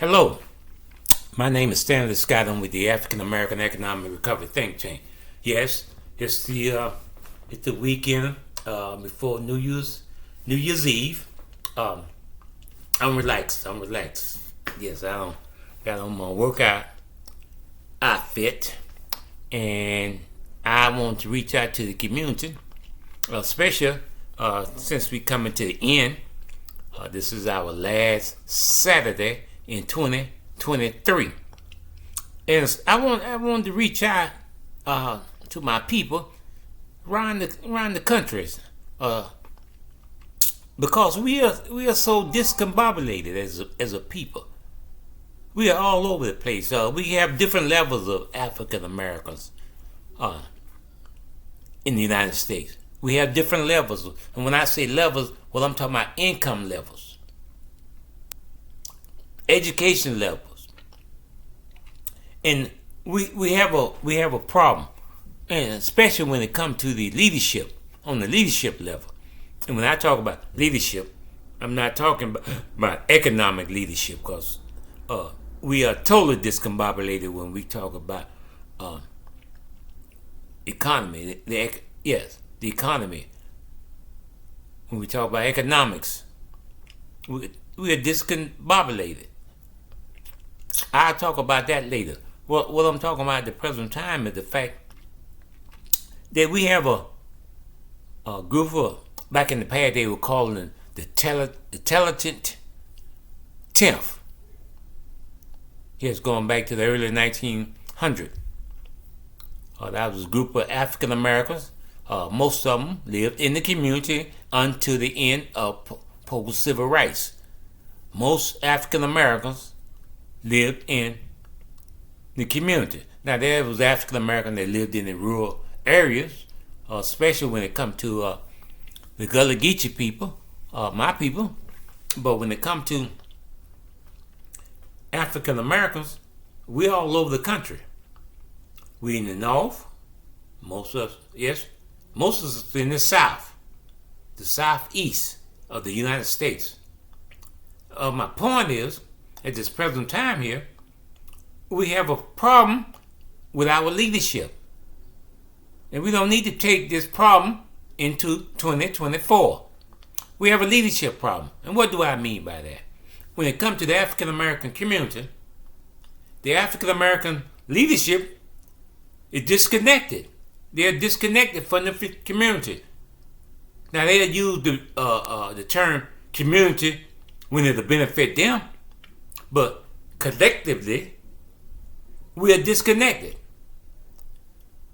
Hello, my name is Stanley Scott. I'm with the African American Economic Recovery Think Tank. Yes, it's the weekend before New Year's Eve. I'm relaxed. Yes, I don't got on my workout outfit, and I want to reach out to the community, especially since we coming to the end. This is our last Saturday in 2023, and I want to reach out to my people around the countries, because we are so discombobulated as a people. We are all over the place. We have different levels of African Americans in the United States. We have different levels, and when I say levels, well, I'm talking about income levels, education levels, and we have a problem, and especially when it comes to the leadership on the leadership level. And when I talk about leadership, I'm not talking about economic leadership, because we are totally discombobulated when we talk about economy. The economy. When we talk about economics, we are discombobulated. I'll talk about that later. What I'm talking about at the present time is the fact that we have a group of, back in the past they were calling it the intelligent 10th. Yes, going back to the early 1900s. That was a group of African Americans. Most of them lived in the community until the end of post-civil rights. Most African Americans lived in the community. Now, there was African Americans that lived in the rural areas, especially when it comes to the Gullah Geechee people, my people. But when it comes to African Americans, we're all over the country. We in the north, most of us in the south, the southeast of the United States. My point is, at this present time here, we have a problem with our leadership. And we don't need to take this problem into 2024. We have a leadership problem. And what do I mean by that? When it comes to the African American community, the African American leadership is disconnected. They're disconnected from the community. Now, they use the term community when it'll benefit them, but collectively, we are disconnected.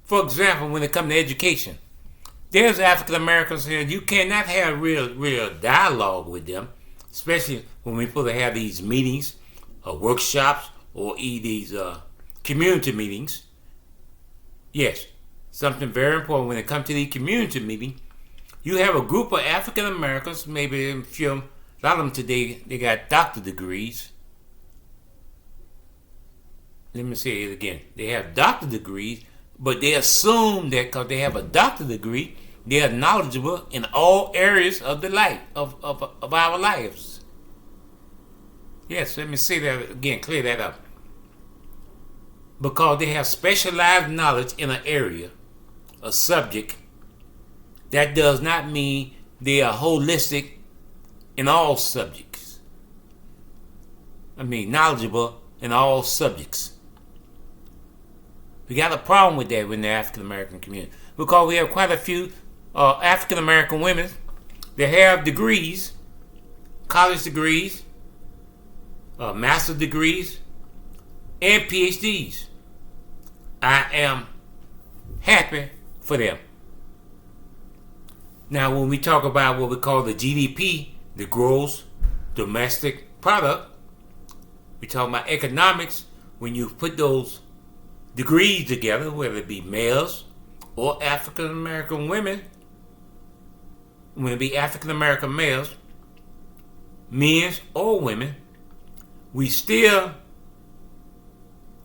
For example, when it comes to education, there's African Americans here. You cannot have real dialogue with them, especially when we're supposed to have these meetings, workshops, or these community meetings. Yes, something very important when it comes to the community meeting. You have a group of African Americans, maybe a lot of them today, they got doctorate degrees. Let me say it again. They have doctorate degrees, but they assume that because they have a doctorate degree, they are knowledgeable in all areas of the life, of our lives. Yes, let me say that again, clear that up. Because they have specialized knowledge in an area, a subject, that does not mean they are holistic in all subjects. I mean, knowledgeable in all subjects. We got a problem with that in the African American community, because we have quite a few African American women that have degrees, college degrees, master's degrees, and PhDs. I am happy for them. Now, when we talk about what we call the GDP, the gross domestic product, we talk about economics. When you put those degrees together, whether it be males or African American women, when it be African American males, men or women, we still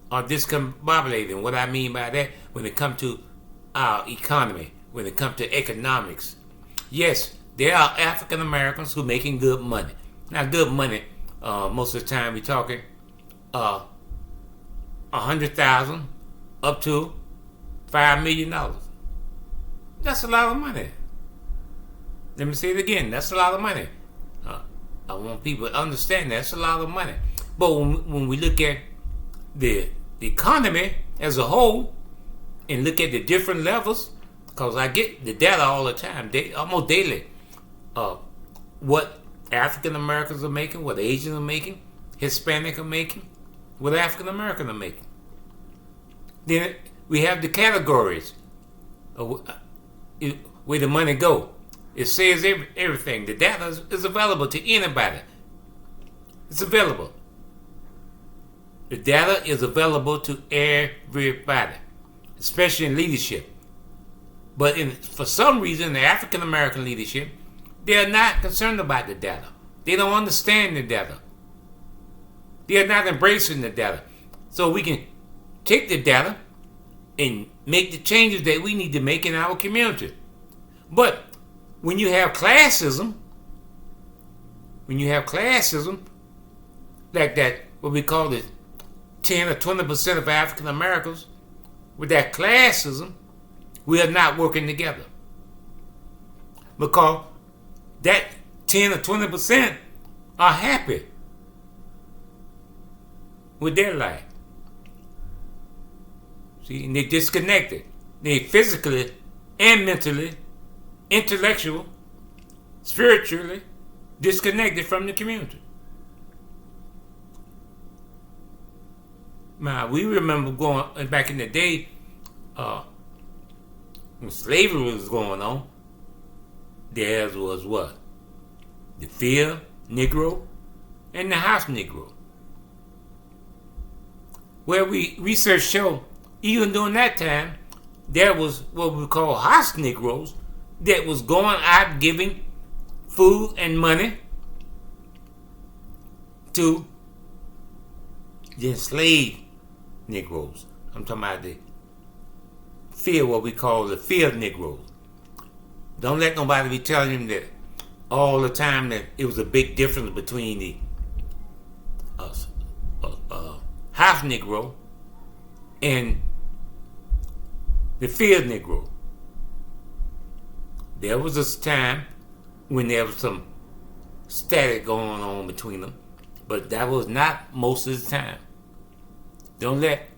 are discombobulated. And what I mean by that, when it comes to our economy, when it comes to economics, yes, there are African Americans who are making good money. Now, good money, most of the time we're talking $100,000 up to $5 million. That's a lot of money. Let me say it again. That's a lot of money. I want people to understand that's a lot of money. But when we look at the economy as a whole and look at the different levels, because I get the data all the time, almost daily, what African Americans are making, what Asians are making, Hispanic are making, what African Americans are making. Then we have the categories of where the money go. It says everything. The data is available to anybody. It's available. The data is available to everybody, especially in leadership. But for some reason, the African American leadership, they're not concerned about the data. They don't understand the data. They are not embracing the data. So we can take the data and make the changes that we need to make in our community. But when you have classism, like that, what we call it, 10 or 20% of African Americans, with that classism, we are not working together. Because that 10 or 20% are happy with their life. See, and they're disconnected. They're physically and mentally, intellectual, spiritually disconnected from the community. Now, we remember going back in the day when slavery was going on, there was what? The field Negro and the house Negro. Where research show, even during that time, there was what we call house Negroes that was going out giving food and money to the enslaved Negroes. I'm talking about the field, what we call the field Negroes. Don't let nobody be telling him that all the time that it was a big difference between the house Negro and the field Negro. There was this time when there was some static going on between them, but that was not most of the time. Don't let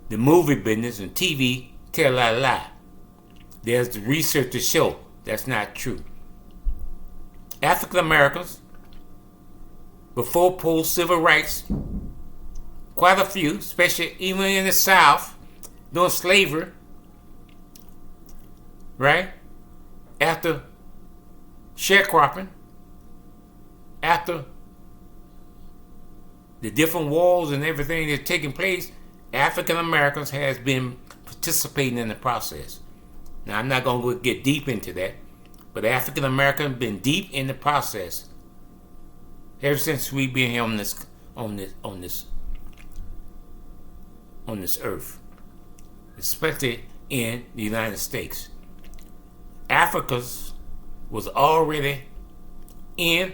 the movie business and TV tell a lie. There's the research to show that's not true. African Americans, before post-civil rights, quite a few, especially even in the South, during slavery, right? After sharecropping, after the different wars and everything that's taking place, African Americans has been participating in the process. Now, I'm not going to get deep into that, but African Americans been deep in the process ever since we've been here on this earth, especially in the United States. Africa was already in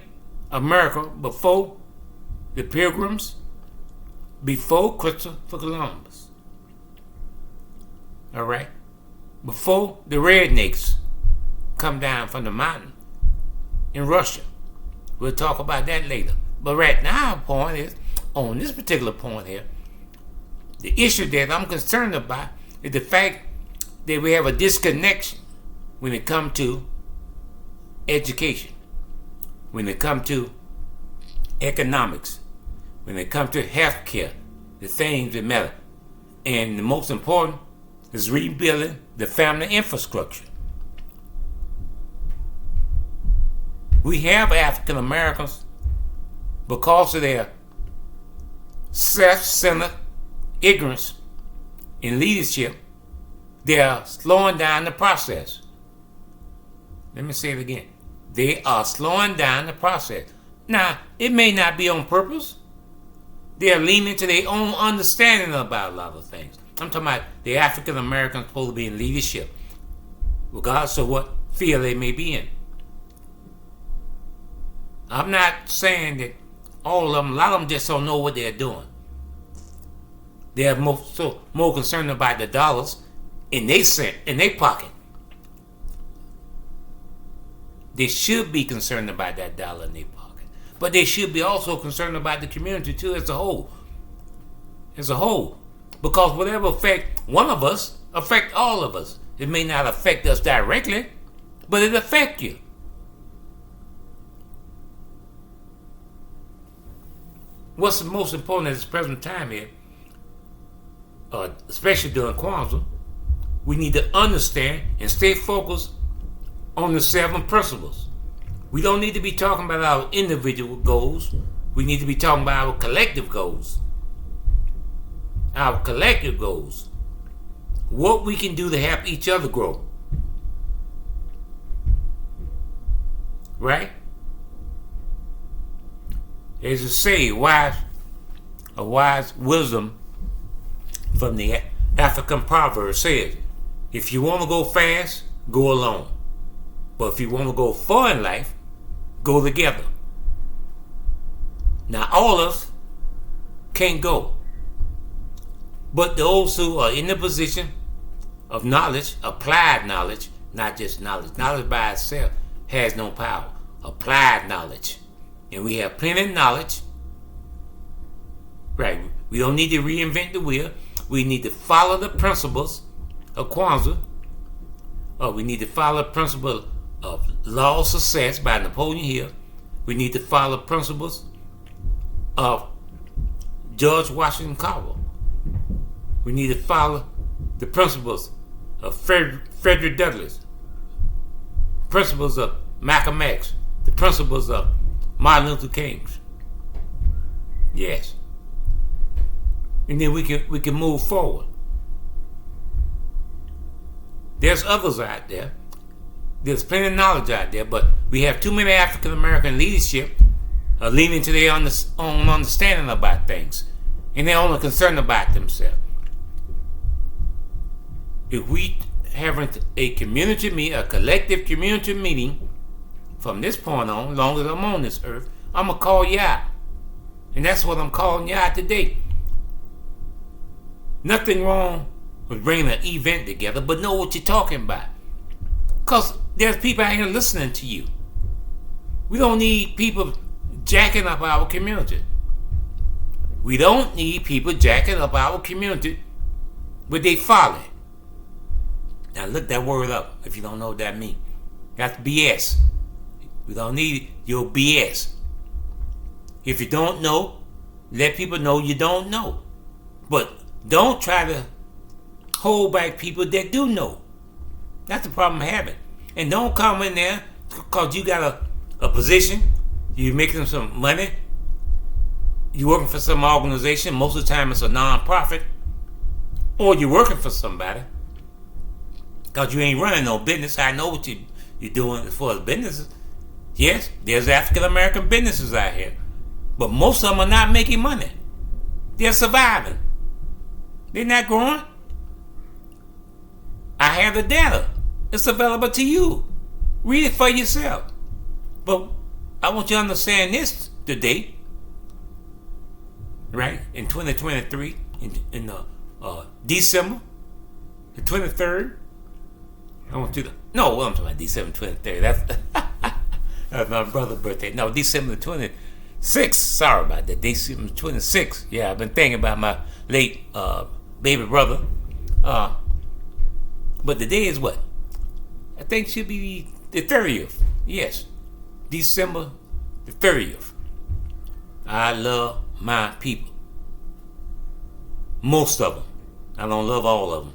America before the Pilgrims, before Christopher Columbus. All right? Before the rednecks come down from the mountain in Russia. We'll talk about that later. But right now, the point is, on this particular point here, the issue that I'm concerned about is the fact that we have a disconnection when it comes to education, when it comes to economics, when it comes to health care, the things that matter. And the most important is rebuilding the family infrastructure. We have African Americans, because of their self-centered ignorance in leadership, they are slowing down the process. Let me say it again. They are slowing down the process. Now, it may not be on purpose. They are leaning to their own understanding about a lot of things. I'm talking about the African Americans supposed to be in leadership, regardless of what field they may be in. I'm not saying that All of them, a lot of them just don't know what they're doing. They're more concerned about the dollars in their pocket. They should be concerned about that dollar in their pocket. But they should be also concerned about the community too as a whole. As a whole. Because whatever affect one of us, affect all of us. It may not affect us directly, but it affect you. What's most important at this present time here, especially during Kwanzaa, we need to understand and stay focused on the 7 principles. We don't need to be talking about our individual goals. We need to be talking about our collective goals. Our collective goals. What we can do to help each other grow. Right? As you say, a wise wisdom from the African proverb says, if you want to go fast, go alone. But if you want to go far in life, go together. Now all of us can't go. But those who are in the position of knowledge, applied knowledge, not just knowledge. Knowledge by itself has no power. Applied knowledge. And we have plenty of knowledge. Right. We don't need to reinvent the wheel. We need to follow the principles of Kwanzaa. We need to follow the principle of Law of Success by Napoleon Hill. We need to follow principles of George Washington Carver. We need to follow the principles of Frederick Douglass, principles of Malcolm X, the principles of Martin Luther King. Yes. And then we can move forward. There's others out there. There's plenty of knowledge out there, but we have too many African American leadership leaning to their own understanding about things, and they're only concerned about themselves. If we having a community meeting, a collective community meeting, from this point on, as long as I'm on this earth, I'm gonna call you out, and that's what I'm calling you out today. Nothing wrong with bringing an event together, but know what you're talking about. Because there's people out here listening to you. We don't need people jacking up our community. We don't need people jacking up our community with their folly. Now look that word up if you don't know what that means. That's BS. We don't need your BS. If you don't know, let people know you don't know. But don't try to hold back people that do know. That's the problem I'm having. And don't come in there because you got a position, you're making some money, you're working for some organization, most of the time it's a non-profit, or you're working for somebody because you ain't running no business. I know what you're doing as far as businesses. Yes, there's African American businesses out here, but most of them are not making money. They're surviving. They're not growing. I have the data. It's available to you. Read it for yourself. But I want you to understand this today, right? In 2023, in December the 23rd. I want you to no. I'm talking about December 23rd. That's my brother's birthday. No, December 26th. Sorry about that. December 26th. Yeah, I've been thinking about my late baby brother. But the day is what? I think it should be the 30th. Yes. December the 30th. I love my people. Most of them. I don't love all of them.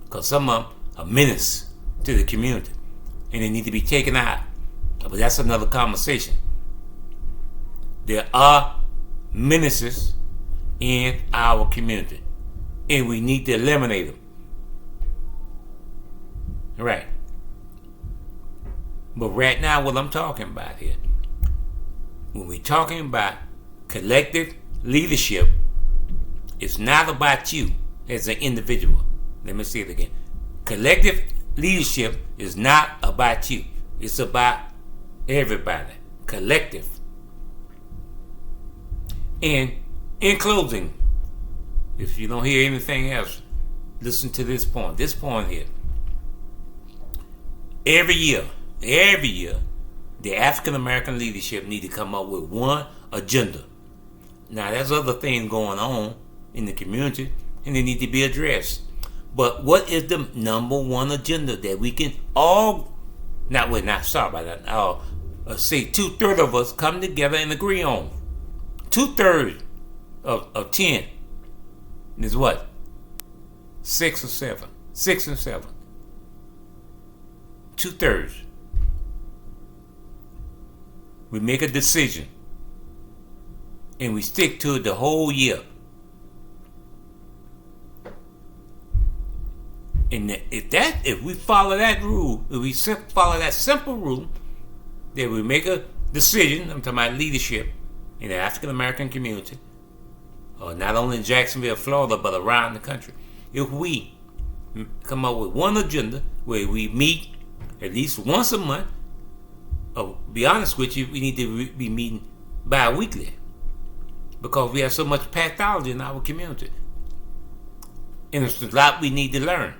Because some of them are menace to the community. And they need to be taken out. But that's another conversation. There are menaces in our community. And we need to eliminate them. Right. But right now, what I'm talking about here, when we're talking about collective leadership, it's not about you as an individual. Let me say it again. Collective leadership is not about you. It's about everybody. Collective. And in closing, if you don't hear anything else, listen to this point. This point here. Every year, the African American leadership need to come up with one agenda. Now, there's other things going on in the community, and they need to be addressed. But what is the number one agenda that we can all, sorry about that, say 2/3 of us come together and agree on? 2/3 of 10 is what? 6 or 7. 6 and 7. 2/3. We make a decision and we stick to it the whole year. And if we follow that rule, if we follow that simple rule, that we make a decision, I'm talking about leadership in the African American community, not only in Jacksonville, Florida, but around the country. If we come up with one agenda where we meet at least once a month, be honest with you, we need to be meeting bi-weekly because we have so much pathology in our community. And there's a lot we need to learn.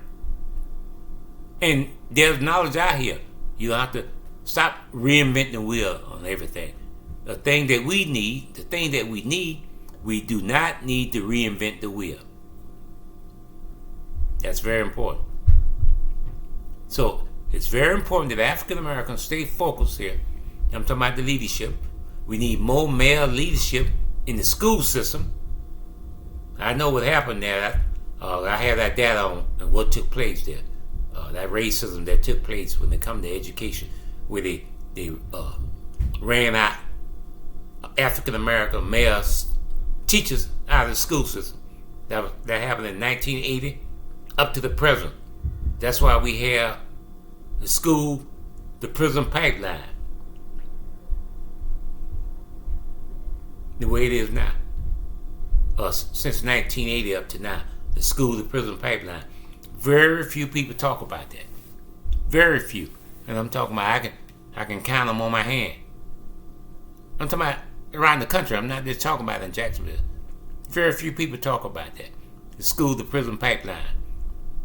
And there's knowledge out here. You have to stop reinventing the wheel on everything. The thing that we need, we do not need to reinvent the wheel. That's very important. So it's very important that African Americans stay focused here. I'm talking about the leadership. We need more male leadership in the school system. I know what happened there. I have that data on what took place there. That racism that took place when it come to education, where they ran out African American male teachers out of the school system. That happened in 1980 up to the present. That's why we have the school, the prison pipeline, the way it is now. Since 1980 up to now, the school, the prison pipeline. Very few people talk about that. Very few. And I'm talking about, I can count them on my hand. I'm talking about around the country. I'm not just talking about in Jacksonville. Very few people talk about that. The school, the prison pipeline.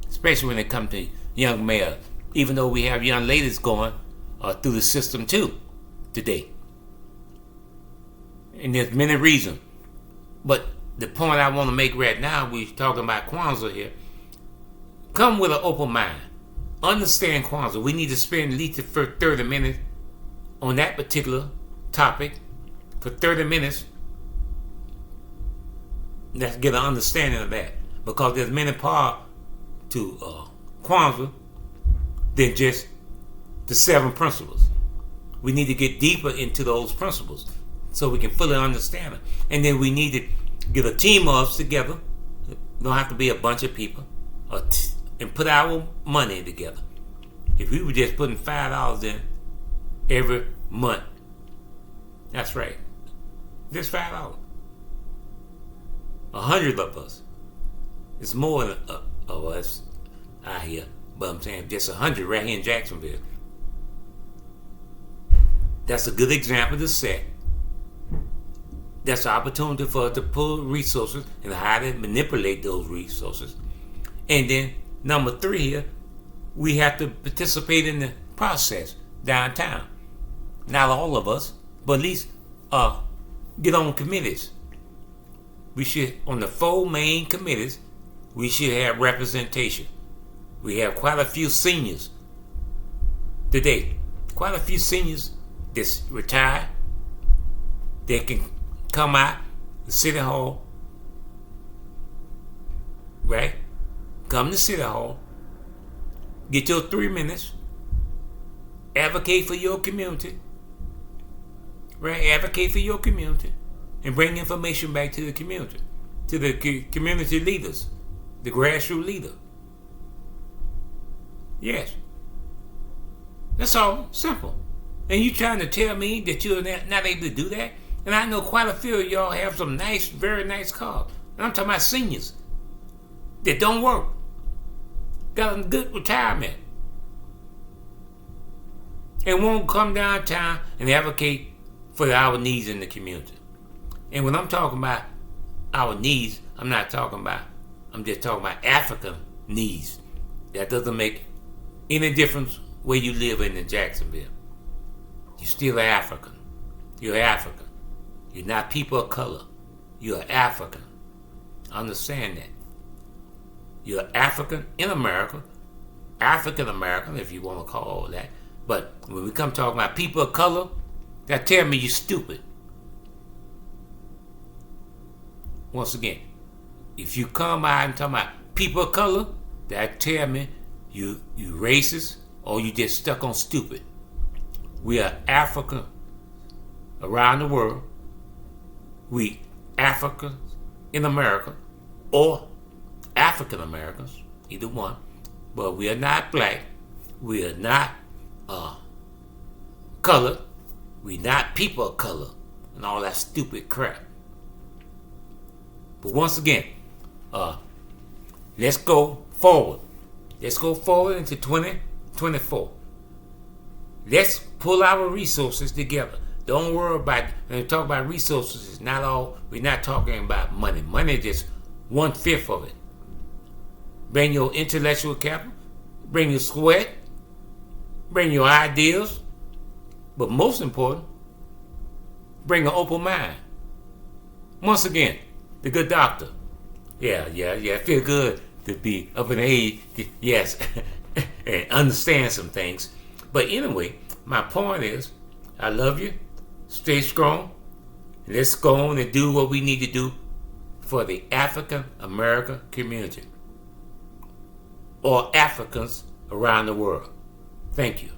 Especially when it comes to young males. Even though we have young ladies going through the system too today. And there's many reasons. But the point I want to make right now, we're talking about Kwanzaa here. Come with an open mind. Understand Kwanzaa. We need to spend at least the first 30 minutes on that particular topic. For 30 minutes, let's get an understanding of that. Because there's many parts to Kwanzaa than just the 7 principles. We need to get deeper into those principles so we can fully understand them. And then we need to get a team of us together. It don't have to be a bunch of people. And put our money together. If we were just putting $5 in every month, that's right. Just $5. 100 of us. It's more than of us out here, but I'm saying just 100 right here in Jacksonville. That's a good example to set. That's an opportunity for us to pull resources and how to manipulate those resources. And then number 3 here, we have to participate in the process downtown. Not all of us, but at least get on committees. We should, on the 4 main committees, we should have representation. We have quite a few seniors today. Quite a few seniors that's retired. They can come out to City Hall, right? Come to City Hall, get your 3 minutes, advocate for your community, right? Advocate for your community, and bring information back to the community, to the community leaders, the grassroots leader. Yes. That's all. Simple. And you trying to tell me that you're not able to do that? And I know quite a few of y'all have some nice, very nice cars. And I'm talking about seniors that don't work. Got a good retirement. And won't come downtown and advocate for our needs in the community. And when I'm talking about our needs, I'm just talking about African needs. That doesn't make any difference where you live in Jacksonville. You're still African. You're African. You're not people of color. You're African. Understand that. You're African in America. African American, if you want to call it that. But when we come talking about people of color, that tell me you're stupid. Once again, if you come out and talk about people of color, that tell me you racist or you just stuck on stupid. We are African around the world. We Africans in America or African Americans, either one. But we are not black. We are not colored. We're not people of color and all that stupid crap. But once again, let's go forward. Let's go forward into 2024. Let's pull our resources together. Don't worry about, when we talk about resources, it's not all, we're not talking about money. Money is just 1/5 of it. Bring your intellectual capital, bring your sweat, bring your ideas, but most important, bring an open mind. Once again, the good doctor. Yeah, feel good to be up in age, yes, and understand some things. But anyway, my point is, I love you. Stay strong. Let's go on and do what we need to do for the African American community or Africans around the world. Thank you.